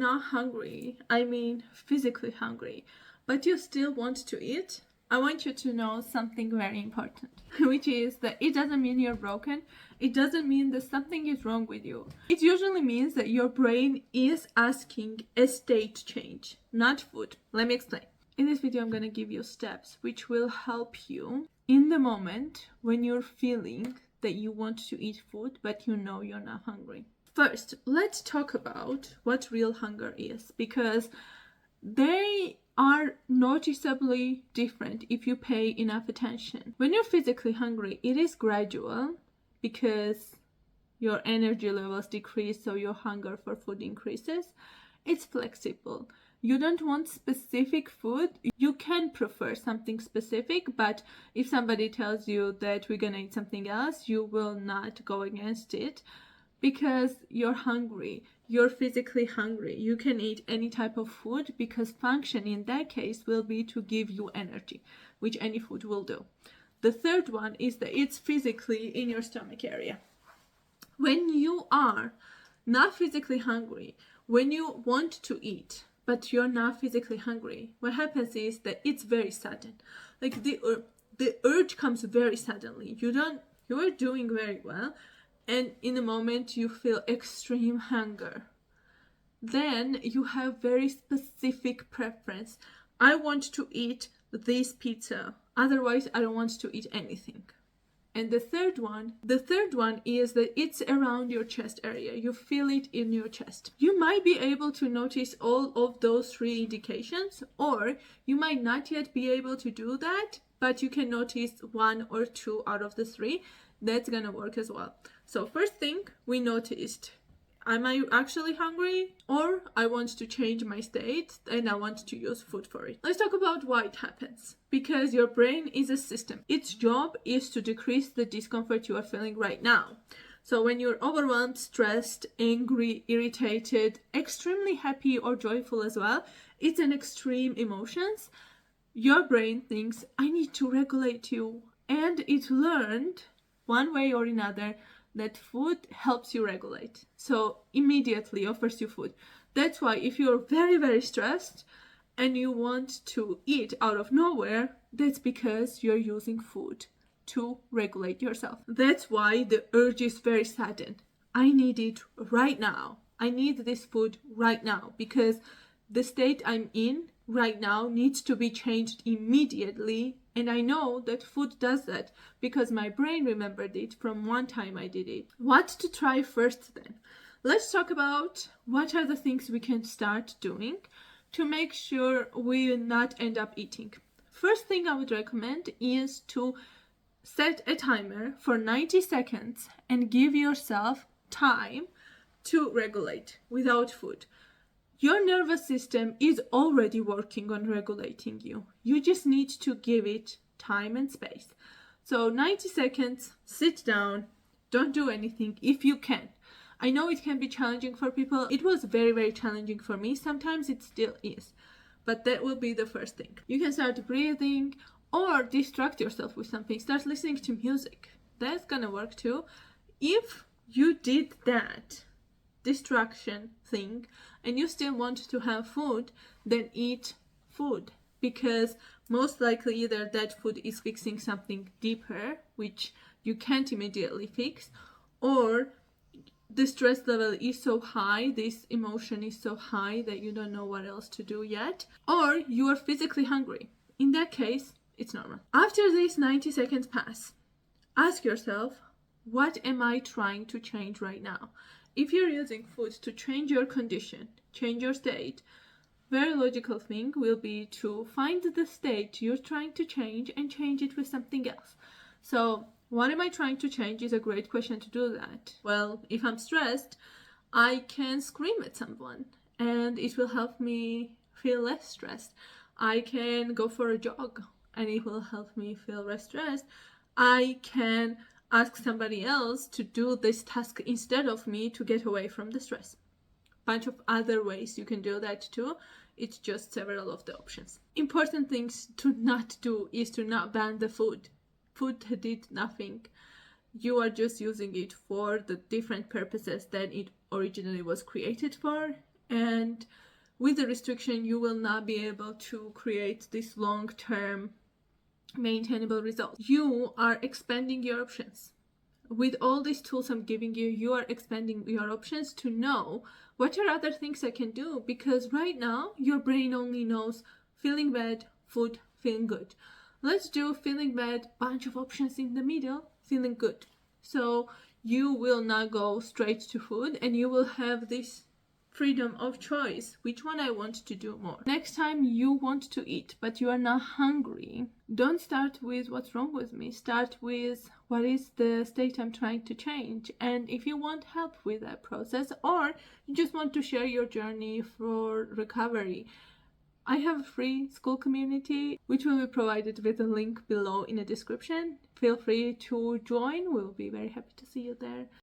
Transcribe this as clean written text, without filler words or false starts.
not hungry, I mean physically hungry, but you still want to eat, I want you to know something very important, which is that it doesn't mean you're broken. It doesn't mean that something is wrong with you. It usually means that your brain is asking a state change, not food. Let me explain. In this video, I'm going to give you steps which will help you in the moment when you're feeling that you want to eat food, but you know you're not hungry. First, let's talk about what real hunger is, because they are noticeably different if you pay enough attention. When you're physically hungry, it is gradual because your energy levels decrease, so your hunger for food increases. It's flexible. You don't want specific food. You can prefer something specific, but if somebody tells you that we're gonna eat something else, you will not go against it because you're hungry. You're physically hungry. You can eat any type of food because function in that case will be to give you energy, which any food will do. The third one is that it's physically in your stomach area. When you are not physically hungry, when you want to eat, but you're not physically hungry, what happens is that it's very sudden. Like the urge comes very suddenly. You are doing very well, and in a moment you feel extreme hunger. Then you have very specific preference. I want to eat this pizza. Otherwise, I don't want to eat anything. And the third one is that it's around your chest area. You feel it in your chest. You might be able to notice all of those three indications, or you might not yet be able to do that, but you can notice one or two out of the three. That's gonna work as well. So first thing we noticed, am I actually hungry, or I want to change my state and I want to use food for it? Let's talk about why it happens. Because your brain is a system. Its job is to decrease the discomfort you are feeling right now. So when you're overwhelmed, stressed, angry, irritated, extremely happy or joyful as well, it's an extreme emotions. Your brain thinks, I need to regulate you. And it learned one way or another that food helps you regulate. So immediately offers you food. That's why if you're very, very stressed and you want to eat out of nowhere, that's because you're using food to regulate yourself. That's why the urge is very sudden. I need it right now. I need this food right now because the state I'm in right now needs to be changed immediately. And I know that food does that because my brain remembered it from one time I did it. What to try first then? Let's talk about what are the things we can start doing to make sure we will not end up eating. First thing I would recommend is to set a timer for 90 seconds and give yourself time to regulate without food. Your nervous system is already working on regulating you. You just need to give it time and space. So 90 seconds, sit down, don't do anything if you can. I know it can be challenging for people. It was very, very challenging for me. Sometimes it still is. But that will be the first thing. You can start breathing or distract yourself with something. Start listening to music. That's gonna work too. If you did that distraction thing and you still want to have food, then eat food, because most likely either that food is fixing something deeper which you can't immediately fix, or the stress level is so high, this emotion is so high that you don't know what else to do yet, or you are physically hungry. In that case, it's normal. After these 90 seconds pass, ask yourself, what am I trying to change right now? If you're using food to change your condition, change your state, very logical thing will be to find the state you're trying to change and change it with something else. So what am I trying to change is a great question to do that. Well, if I'm stressed, I can scream at someone and it will help me feel less stressed. I can go for a jog and it will help me feel less stressed. I can ask somebody else to do this task instead of me to get away from the stress. Bunch of other ways you can do that too. It's just several of the options. Important things to not do is to not ban the food. Food did nothing. You are just using it for the different purposes that it originally was created for, And with the restriction, you will not be able to create this long-term maintainable results. You are expanding your options. With all these tools I'm giving you, you are expanding your options to know what are other things I can do, because right now your brain only knows feeling bad, food, feeling good. Let's do feeling bad, bunch of options in the middle, feeling good. So you will not go straight to food, and you will have this freedom of choice. Which one I want to do more? Next time you want to eat, but you are not hungry, don't start with what's wrong with me. Start with what is the state I'm trying to change. And if you want help with that process, or you just want to share your journey for recovery, I have a free Skool community, which will be provided with a link below in the description. Feel free to join. We'll be very happy to see you there.